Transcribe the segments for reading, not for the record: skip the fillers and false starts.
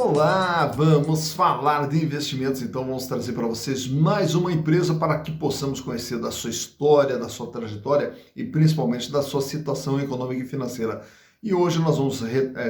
Olá, vamos falar de investimentos, então vamos trazer para vocês mais uma empresa para que possamos conhecer da sua história, da sua trajetória e principalmente da sua situação econômica e financeira. E hoje nós vamos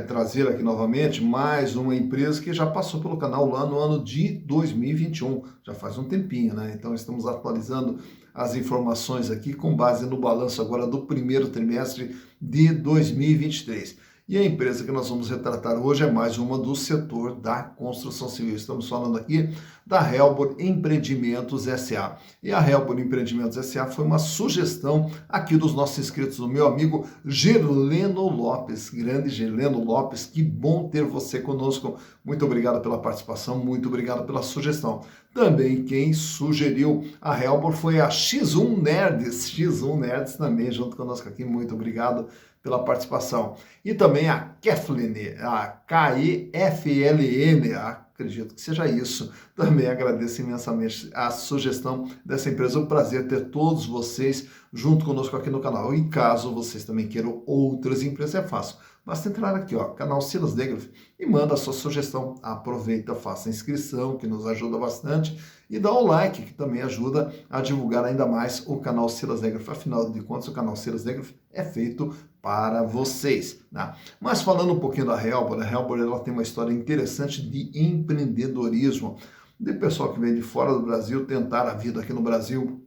trazer aqui novamente mais uma empresa que já passou pelo canal lá no ano de 2021, já faz um tempinho, né? Então estamos atualizando as informações aqui com base no balanço agora do primeiro trimestre de 2023. E a empresa que nós vamos retratar hoje é mais uma do setor da construção civil. Estamos falando aqui da Helbor Empreendimentos SA. E a Helbor Empreendimentos SA foi uma sugestão aqui dos nossos inscritos, do meu amigo Gerleno Lopes. Grande Gerleno Lopes, que bom ter você conosco. Muito obrigado pela participação, muito obrigado pela sugestão. Também quem sugeriu a Helbor foi a X1 Nerds. X1 Nerds também junto conosco aqui. Muito obrigado pela participação. E também a Keflene, a Kefln, acredito que seja isso. Também agradeço imensamente a sugestão dessa empresa. É um prazer ter todos vocês junto conosco aqui no canal. E caso vocês também queiram outras empresas, é fácil. Basta entrar aqui, ó, canal Silas Degraf, e manda a sua sugestão. Aproveita, faça a inscrição, que nos ajuda bastante, e dá o like, que também ajuda a divulgar ainda mais o canal Silas Degraf. Afinal de contas, o canal Silas Degraf é feito para vocês, né? Mas falando um pouquinho da Helbor, a Helbor ela tem uma história interessante de empreendedorismo, de pessoal que vem de fora do Brasil tentar a vida aqui no Brasil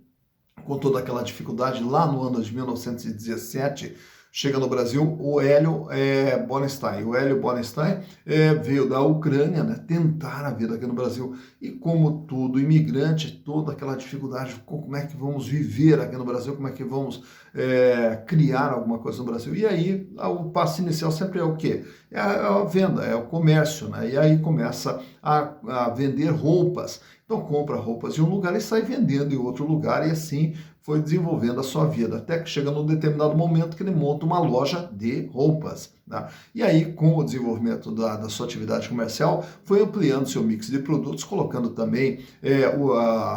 com toda aquela dificuldade. Lá no ano de 1917, chega no Brasil o Hélio Borenstein. O Hélio Borenstein veio da Ucrânia, né, tentar a vida aqui no Brasil. E como todo imigrante, toda aquela dificuldade, como é que vamos viver aqui no Brasil, como é que vamos criar alguma coisa no Brasil. E aí o passo inicial sempre é o quê? É a venda, é o comércio, né? E aí começa a vender roupas. Então compra roupas em um lugar e sai vendendo em outro lugar, e assim foi desenvolvendo a sua vida, até que chega num determinado momento que ele monta uma loja de roupas. Tá? E aí, com o desenvolvimento da sua atividade comercial, foi ampliando seu mix de produtos, colocando também,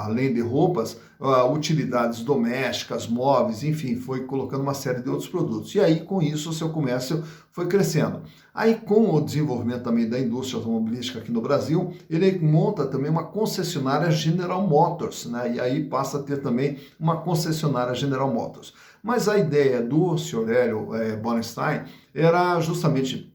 além de roupas, utilidades domésticas, móveis, enfim, foi colocando uma série de outros produtos. E aí, com isso, o seu comércio foi crescendo. Aí, com o desenvolvimento também da indústria automobilística aqui no Brasil, ele monta também uma concessionária General Motors, né? E aí passa a ter também uma concessionária General Motors. Mas a ideia do Sr. Hélio Borenstein era justamente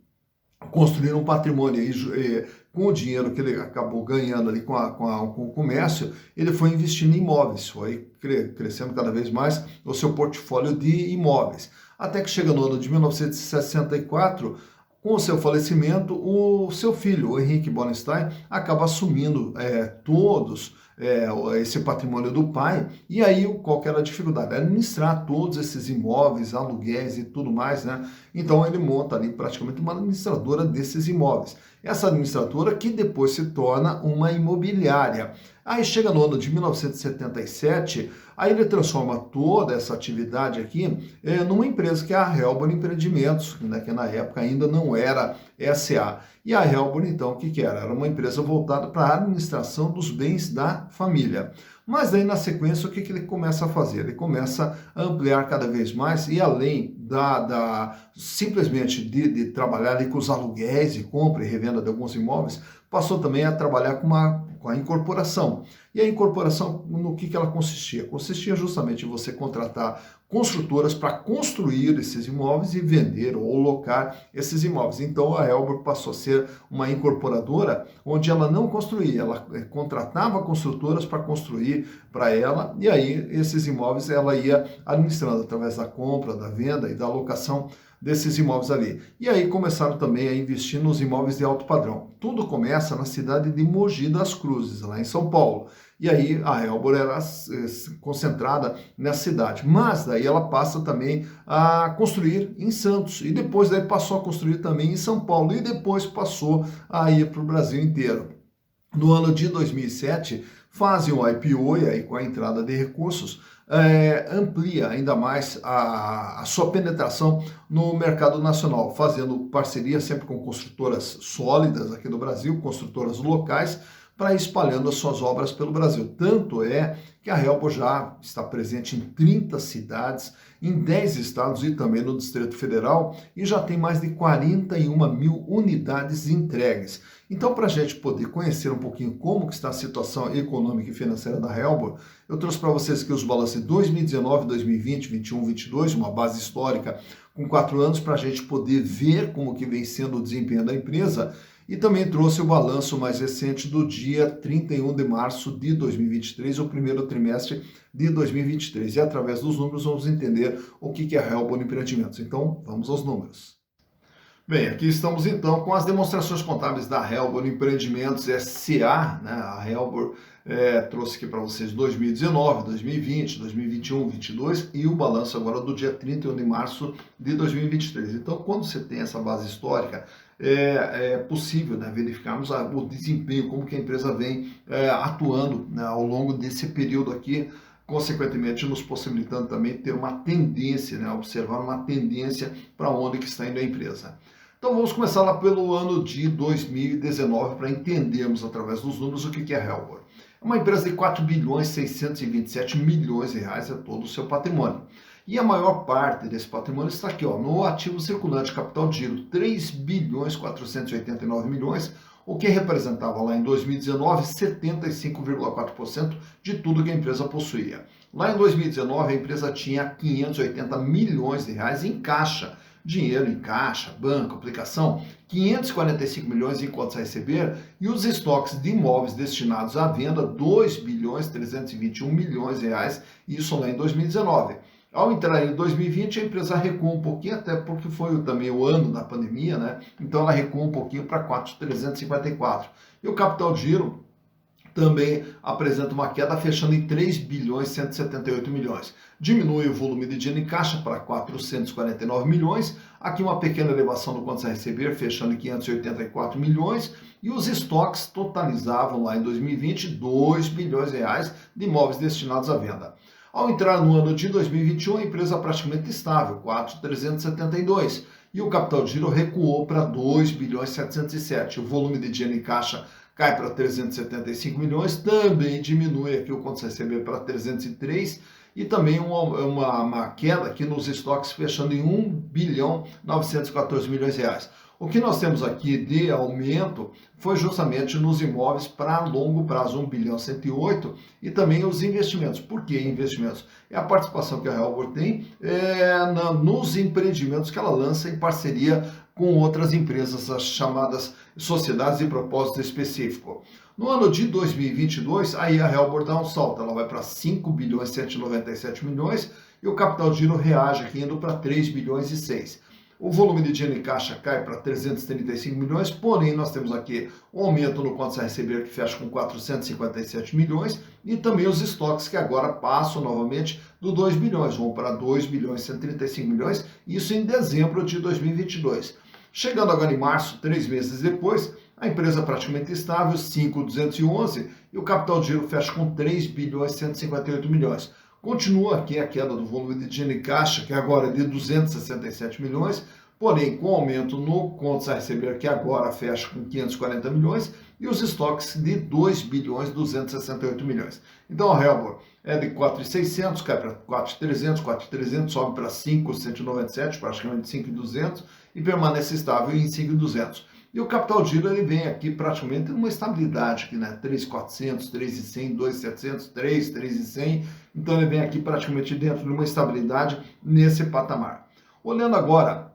construir um patrimônio. E com o dinheiro que ele acabou ganhando ali com o comércio, ele foi investindo em imóveis, foi crescendo cada vez mais o seu portfólio de imóveis. Até que chega no ano de 1964, com o seu falecimento, o seu filho, o Henrique Borenstein, acaba assumindo esse patrimônio do pai. E aí, qual que era a dificuldade? Administrar todos esses imóveis, aluguéis e tudo mais, né? Então, ele monta ali praticamente uma administradora desses imóveis. Essa administradora que depois se torna uma imobiliária. Aí chega no ano de 1977, aí ele transforma toda essa atividade aqui numa empresa que é a Helbor Empreendimentos, né, que na época ainda não era SA. E a Helbor, então, o que era? Era uma empresa voltada para a administração dos bens da família. Mas daí, na sequência, o que ele começa a fazer? Ele começa a ampliar cada vez mais, e além simplesmente de trabalhar ali com os aluguéis e compra e revenda de alguns imóveis, passou também a trabalhar com a incorporação. E a incorporação, no que ela consistia? Consistia justamente em você contratar construtoras para construir esses imóveis e vender ou locar esses imóveis. Então a Helbor passou a ser uma incorporadora onde ela não construía, ela contratava construtoras para construir para ela, e aí esses imóveis ela ia administrando através da compra, da venda e da locação desses imóveis ali. E aí começaram também a investir nos imóveis de alto padrão. Tudo começa na cidade de Mogi das Cruzes, lá em São Paulo. E aí a Helbor era concentrada nessa cidade. Mas daí ela passa também a construir em Santos. E depois daí passou a construir também em São Paulo. E depois passou a ir para o Brasil inteiro. No ano de 2007, fazem o IPO, e aí com a entrada de recursos, amplia ainda mais a sua penetração no mercado nacional, fazendo parceria sempre com construtoras sólidas aqui no Brasil, construtoras locais, para ir espalhando as suas obras pelo Brasil. Tanto é que a Helbor já está presente em 30 cidades, em 10 estados e também no Distrito Federal, e já tem mais de 41 mil unidades entregues. Então, para a gente poder conhecer um pouquinho como que está a situação econômica e financeira da Helbor, eu trouxe para vocês aqui os balanços de 2019, 2020, 21, 22, uma base histórica com 4 anos para a gente poder ver como que vem sendo o desempenho da empresa. E também trouxe o balanço mais recente do dia 31 de março de 2023, o primeiro trimestre de 2023. E através dos números vamos entender o que é a Helbor Empreendimentos. Então, vamos aos números. Bem, aqui estamos então com as demonstrações contábeis da Helbor Empreendimentos S.A., né? A Helbor trouxe aqui para vocês 2019, 2020, 2021, 2022 e o balanço agora do dia 31 de março de 2023. Então, quando você tem essa base histórica, é possível, né, verificarmos o desempenho, como que a empresa vem atuando, né, ao longo desse período aqui, consequentemente nos possibilitando também ter uma tendência, né, observar uma tendência para onde que está indo a empresa. Então vamos começar lá pelo ano de 2019 para entendermos através dos números o que é a Helbor. É uma empresa de 4 bilhões 627 milhões de reais, é todo o seu patrimônio. E a maior parte desse patrimônio está aqui, ó, no ativo circulante capital de giro, 3 bilhões 489 milhões, o que representava lá em 2019 75,4% de tudo que a empresa possuía. Lá em 2019 a empresa tinha 580 milhões de reais em caixa, dinheiro em caixa, banco, aplicação, 545 milhões em contas a receber e os estoques de imóveis destinados à venda, 2 bilhões 321 milhões de reais, isso lá em 2019. Ao entrar em 2020, a empresa recua um pouquinho, até porque foi também o ano da pandemia, né? Então ela recua um pouquinho para 4,354. E o capital de giro também apresenta uma queda, fechando em 3 bilhões 178 milhões. Diminui o volume de dinheiro em caixa para 449 milhões. Aqui uma pequena elevação no contas a receber, fechando em 584 milhões. E os estoques totalizavam lá em 2020 2 bilhões de reais de imóveis destinados à venda. Ao entrar no ano de 2021, a empresa praticamente estável, 4,372. E o capital de giro recuou para 2 bilhões 707. O volume de dinheiro em caixa cai para 375 milhões, também diminui aqui o contas a receber para 303 e também uma queda aqui nos estoques, fechando em 1 bilhão 914 milhões de reais. O que nós temos aqui de aumento foi justamente nos imóveis para longo prazo, 1 bilhão 108, e também os investimentos. Por que investimentos? É a participação que a Helbor tem nos empreendimentos que ela lança em parceria com outras empresas, as chamadas sociedades de propósito específico. No ano de 2022, aí a Helbor dá um salto, ela vai para 5 bilhões 197 milhões e o capital de giro reage aqui indo para 3 bilhões e 6. O volume de dinheiro em caixa cai para 335 milhões, porém nós temos aqui um aumento no contas a receber que fecha com 457 milhões e também os estoques que agora passam novamente do 2 bilhões, vão para 2 bilhões 135 milhões, isso em dezembro de 2022. Chegando agora em março, 3 meses depois, a empresa praticamente estável, 5.211, e o capital de giro fecha com 3 bilhões 158 milhões. Continua aqui a queda do volume de dinheiro em caixa, que agora é de 267 milhões, porém com aumento no contas a receber, que agora fecha com 540 milhões, e os estoques de 2 bilhões 268 milhões. Então a Helbor é de 4.600, cai para 4.300, 4.300, sobe para 5.197, praticamente 5.200, e permanece estável em 5.200. E o capital de giro ele vem aqui praticamente numa estabilidade, aqui, né? 3.400, 3.100, 2.700, 3, 3.100. Então ele vem aqui praticamente dentro de uma estabilidade nesse patamar. Olhando agora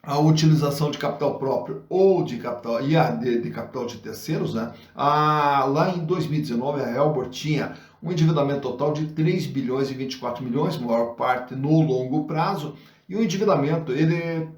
a utilização de capital próprio ou de capital IAD, de capital de terceiros, né? Lá em 2019 a Helbor tinha um endividamento total de 3 bilhões e 24 milhões, maior parte no longo prazo, e o endividamento ele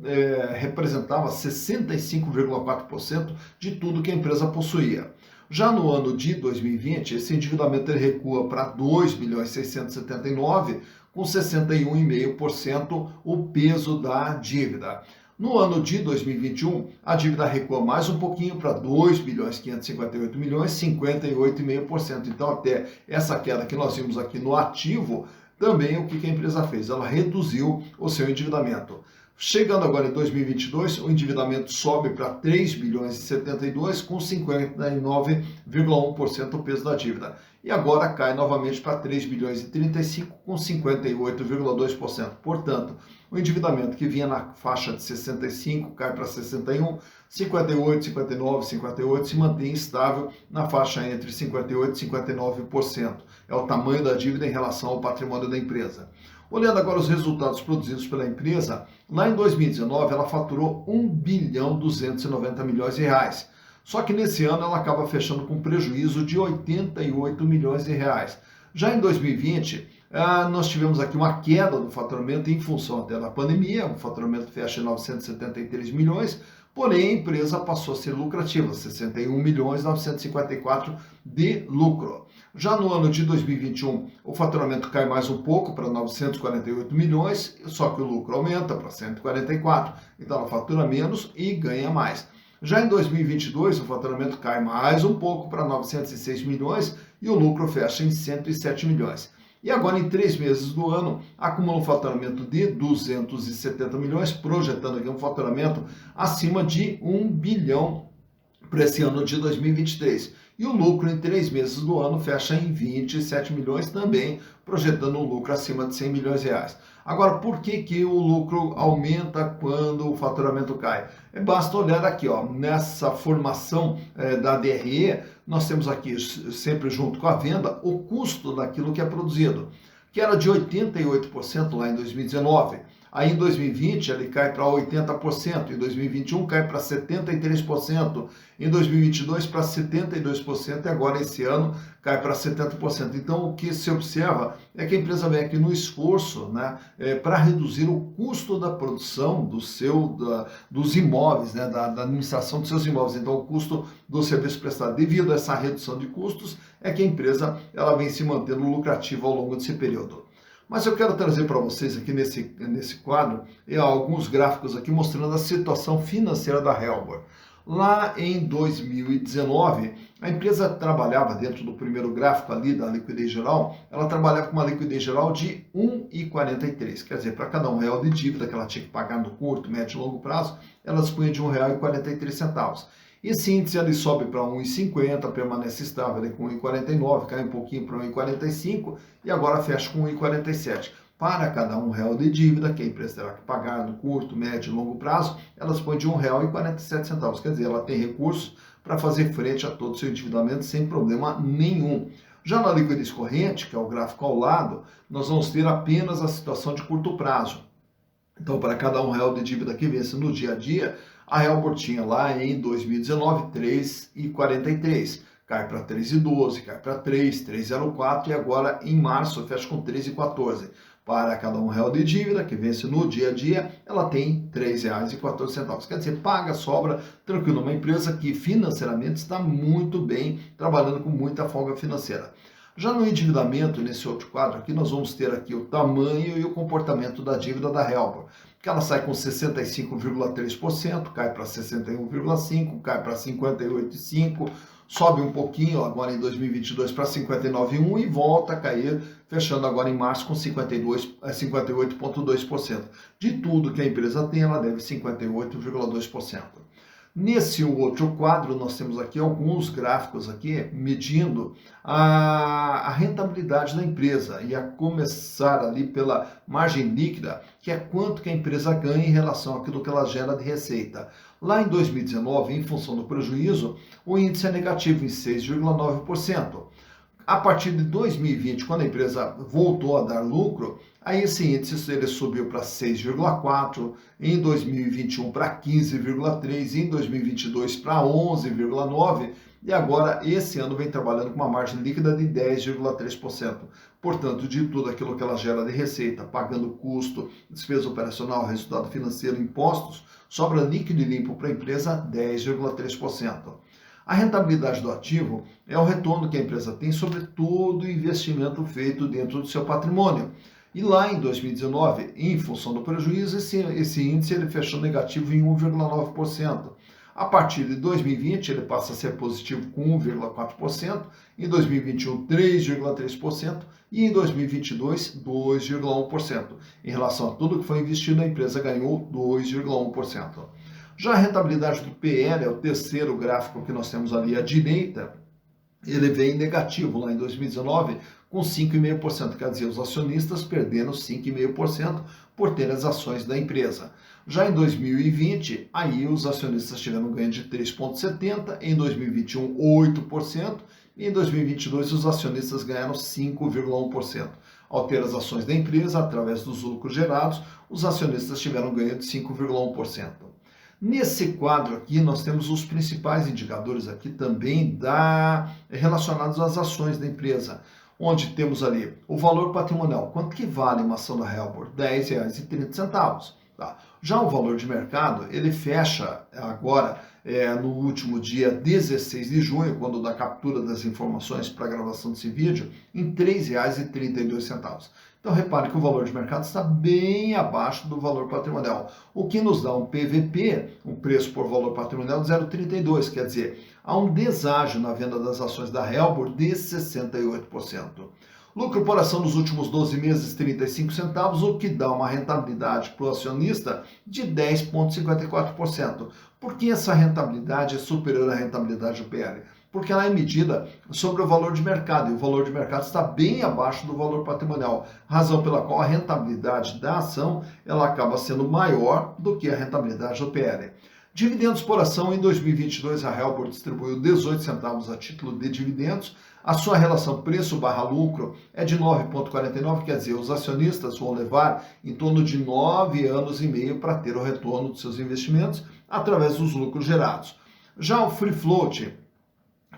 representava 65,4% de tudo que a empresa possuía. Já no ano de 2020, esse endividamento ele recua para 2 bilhões 679, com 61,5% o peso da dívida. No ano de 2021, a dívida recua mais um pouquinho para 2 bilhões 558 milhões, 58,5%. Então, até essa queda que nós vimos aqui no ativo, também o que a empresa fez? Ela reduziu o seu endividamento. Chegando agora em 2022, o endividamento sobe para 3 bilhões e 72, com 59,1% o peso da dívida. E agora cai novamente para 3 bilhões e 35, com 58,2%. Portanto, o endividamento que vinha na faixa de 65 cai para 61, 58, 59, 58 se mantém estável na faixa entre 58 e 59%. É o tamanho da dívida em relação ao patrimônio da empresa. Olhando agora os resultados produzidos pela empresa, lá em 2019 ela faturou 1 bilhão 290 milhões de reais. Só que nesse ano ela acaba fechando com prejuízo de 88 milhões de reais. Já em 2020, nós tivemos aqui uma queda do faturamento em função até da pandemia, o faturamento fecha em 973 milhões, porém a empresa passou a ser lucrativa, 61 milhões 954 de lucro. Já no ano de 2021, o faturamento cai mais um pouco para 948 milhões, só que o lucro aumenta para 144, então ela fatura menos e ganha mais. Já em 2022, o faturamento cai mais um pouco para 906 milhões e o lucro fecha em 107 milhões. E agora, em 3 meses do ano, acumula um faturamento de 270 milhões, projetando aqui um faturamento acima de 1 bilhão para esse ano de 2023. E o lucro em 3 meses do ano fecha em 27 milhões, também projetando um lucro acima de 100 milhões de reais. Agora, por que o lucro aumenta quando o faturamento cai? Basta olhar aqui, ó, nessa formação da DRE, nós temos aqui, sempre junto com a venda, o custo daquilo que é produzido, que era de 88% lá em 2019. Aí em 2020 ele cai para 80%, em 2021 cai para 73%, em 2022 para 72% e agora esse ano cai para 70%. Então o que se observa é que a empresa vem aqui no esforço, né, para reduzir o custo da produção dos imóveis, né, da administração dos seus imóveis. Então o custo do serviço prestado devido a essa redução de custos é que a empresa ela vem se mantendo lucrativa ao longo desse período. Mas eu quero trazer para vocês aqui nesse quadro alguns gráficos aqui mostrando a situação financeira da Helbor. Lá em 2019, a empresa trabalhava dentro do primeiro gráfico ali da liquidez geral, ela trabalhava com uma liquidez geral de 1,43. Quer dizer, para cada R$1 de dívida que ela tinha que pagar no curto, médio e longo prazo, ela dispunha de R$1,43. Esse índice ali sobe para 1,50, permanece estável ali com 1,49, cai um pouquinho para 1,45 e agora fecha com 1,47. Para cada R$1 de dívida que a empresa terá que pagar no curto, médio e longo prazo, ela dispõe de R$1,47. Quer dizer, ela tem recursos para fazer frente a todo o seu endividamento sem problema nenhum. Já na liquidez corrente, que é o gráfico ao lado, nós vamos ter apenas a situação de curto prazo. Então, para cada R$1 de dívida que vence no dia a dia, a Helbor tinha lá em 2019 3,43, cai para 3,12, cai para 3,04 e agora em março fecha com 3,14. Para cada R$1 de dívida que vence no dia a dia, ela tem R$3,14. Quer dizer, paga, sobra, tranquilo, uma empresa que financeiramente está muito bem, trabalhando com muita folga financeira. Já no endividamento, nesse outro quadro aqui, nós vamos ter aqui o tamanho e o comportamento da dívida da Helbor, que ela sai com 65,3%, cai para 61,5%, cai para 58,5%, sobe um pouquinho agora em 2022 para 59,1% e volta a cair, fechando agora em março com 58,2%. De tudo que a empresa tem, ela deve 58,2%. Nesse outro quadro, nós temos aqui alguns gráficos aqui medindo a rentabilidade da empresa e a começar ali pela margem líquida, que é quanto que a empresa ganha em relação àquilo que ela gera de receita. Lá em 2019, em função do prejuízo, o índice é negativo em 6,9%. A partir de 2020, quando a empresa voltou a dar lucro, aí esse índice ele subiu para 6,4%, em 2021 para 15,3%, em 2022 para 11,9%, e agora esse ano vem trabalhando com uma margem líquida de 10,3%. Portanto, de tudo aquilo que ela gera de receita, pagando custo, despesa operacional, resultado financeiro, impostos, sobra líquido e limpo para a empresa 10,3%. A rentabilidade do ativo é o retorno que a empresa tem sobre todo o investimento feito dentro do seu patrimônio. E lá em 2019, em função do prejuízo, esse índice ele fechou negativo em 1,9%. A partir de 2020, ele passa a ser positivo com 1,4%, em 2021, 3,3% e em 2022, 2,1%. Em relação a tudo que foi investido, a empresa ganhou 2,1%. Já a rentabilidade do PL, é o terceiro gráfico que nós temos ali à direita, ele vem negativo lá em 2019 com 5,5%, quer dizer, os acionistas perderam 5,5% por ter as ações da empresa. Já em 2020, aí os acionistas tiveram um ganho de 3,70%, em 2021, 8%, e em 2022 os acionistas ganharam 5,1%. Ao ter as ações da empresa, através dos lucros gerados, os acionistas tiveram um ganho de 5,1%. Nesse quadro aqui, nós temos os principais indicadores aqui também relacionados às ações da empresa, onde temos ali o valor patrimonial. Quanto que vale uma ação da Helbor? R$ 10,30. Tá? Já o valor de mercado, ele fecha agora no último dia 16 de junho, quando da captura das informações para a gravação desse vídeo, em R$ 3,32. Então repare que o valor de mercado está bem abaixo do valor patrimonial, o que nos dá um PVP, um preço por valor patrimonial de 0,32, quer dizer, há um deságio na venda das ações da Helbor de 68%. Lucro por ação nos últimos 12 meses, 35 centavos, o que dá uma rentabilidade para o acionista de 10,54%. Por que essa rentabilidade é superior à rentabilidade do PL? Porque ela é medida sobre o valor de mercado, e o valor de mercado está bem abaixo do valor patrimonial, razão pela qual a rentabilidade da ação ela acaba sendo maior do que a rentabilidade do PL. Dividendos por ação, em 2022 a Helbor distribuiu 18 centavos a título de dividendos. A sua relação preço/lucro é de 9,49, quer dizer, os acionistas vão levar em torno de 9 anos e meio para ter o retorno dos seus investimentos através dos lucros gerados. Já o free float,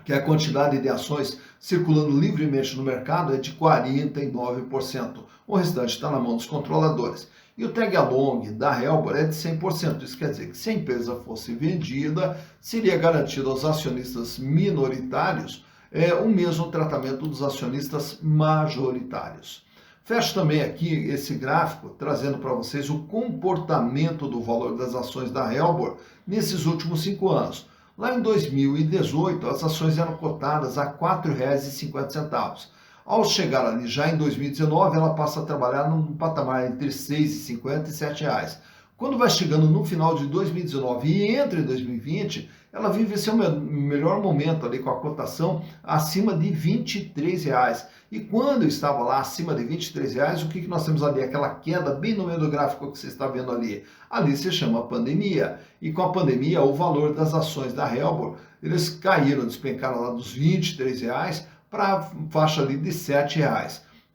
que é a quantidade de ações circulando livremente no mercado, é de 49%. O restante está na mão dos controladores. E o tag along da Helbor é de 100%. Isso quer dizer que se a empresa fosse vendida, seria garantido aos acionistas minoritários o mesmo tratamento dos acionistas majoritários. Fecho também aqui esse gráfico, trazendo para vocês o comportamento do valor das ações da Helbor nesses últimos 5 anos. Lá em 2018, as ações eram cotadas a R$ 4,50. Ao chegar ali já em 2019, ela passa a trabalhar num patamar entre R$ 6,50 e R$ 7. Quando vai chegando no final de 2019 e entra em 2020, ela vive seu melhor momento ali com a cotação acima de R$ 23. E quando estava lá acima de R$ 23, o que nós temos ali? Aquela queda bem no meio do gráfico que você está vendo ali. Ali se chama pandemia. E com a pandemia, o valor das ações da Helbor, eles caíram, despencaram lá dos R$ 23 para a faixa ali de R$ 7.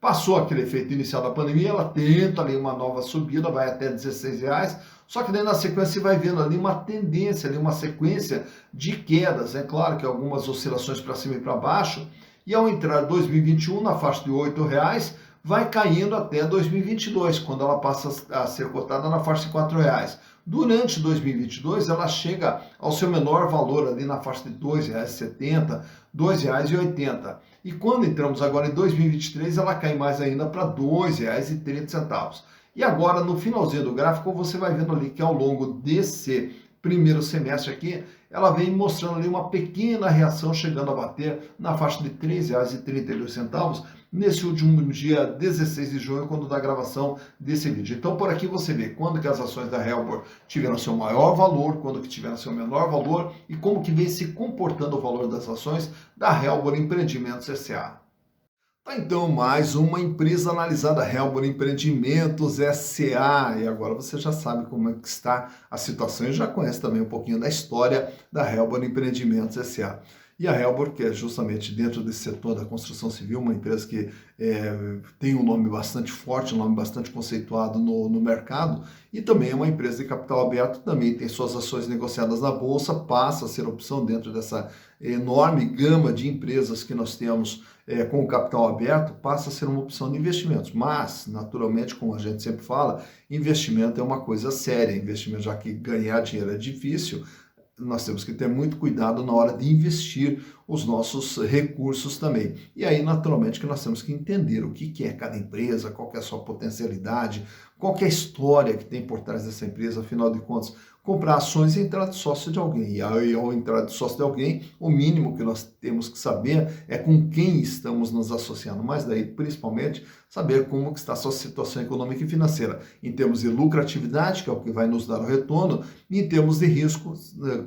Passou aquele efeito inicial da pandemia, ela tenta ali uma nova subida, vai até R$ 16, só que daí na sequência você vai vendo ali uma tendência, ali uma sequência de quedas. É claro que algumas oscilações para cima e para baixo, e ao entrar 2021 na faixa de R$ 8, vai caindo até 2022, quando ela passa a ser cotada na faixa de R$ 4. Durante 2022, ela chega ao seu menor valor ali na faixa de R$ 2,70, R$ 2,80. E quando entramos agora em 2023, ela cai mais ainda para R$ 2,30. E agora, no finalzinho do gráfico, você vai vendo ali que ao longo desse primeiro semestre aqui, ela vem mostrando ali uma pequena reação, chegando a bater na faixa de R$ 3,32, nesse último dia 16 de junho, quando da gravação desse vídeo. Então, por aqui você vê quando que as ações da Helbor tiveram seu maior valor, quando que tiveram seu menor valor e como que vem se comportando o valor das ações da Helbor Empreendimentos S.A. Tá, então, mais uma empresa analisada, Helbor Empreendimentos S.A. E agora você já sabe como é que está a situação e já conhece também um pouquinho da história da Helbor Empreendimentos S.A. E a Helbor, que é justamente dentro desse setor da construção civil, uma empresa que tem um nome bastante forte, um nome bastante conceituado no mercado, e também é uma empresa de capital aberto, também tem suas ações negociadas na Bolsa, passa a ser opção dentro dessa enorme gama de empresas que nós temos com o capital aberto, passa a ser uma opção de investimentos. Mas, naturalmente, como a gente sempre fala, investimento é uma coisa séria, investimento, já que ganhar dinheiro é difícil, nós temos que ter muito cuidado na hora de investir os nossos recursos também. E aí, naturalmente, que nós temos que entender o que é cada empresa, qual que é a sua potencialidade, qual que é a história que tem por trás dessa empresa, afinal de contas, comprar ações e entrar de sócio de alguém. E aí, ao entrar de sócio de alguém, o mínimo que nós temos que saber é com quem estamos nos associando, mas daí, principalmente, saber como que está a sua situação econômica e financeira, em termos de lucratividade, que é o que vai nos dar o retorno, e em termos de risco,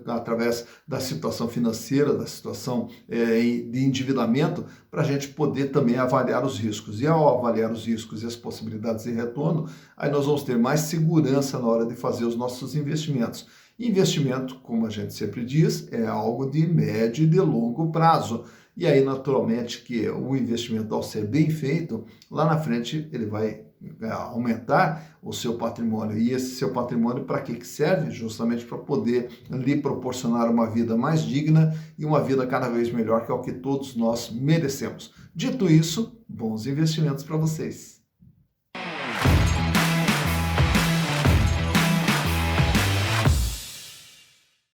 através da situação financeira, da situação de endividamento, para a gente poder também avaliar os riscos. E ao avaliar os riscos e as possibilidades de retorno, aí nós vamos ter mais segurança na hora de fazer os nossos investimentos. Investimento, como a gente sempre diz, é algo de médio e de longo prazo. E aí, naturalmente, que o investimento, ao ser bem feito, lá na frente ele vai aumentar o seu patrimônio. E esse seu patrimônio, para que serve? Justamente para poder lhe proporcionar uma vida mais digna e uma vida cada vez melhor, que é o que todos nós merecemos. Dito isso, bons investimentos para vocês.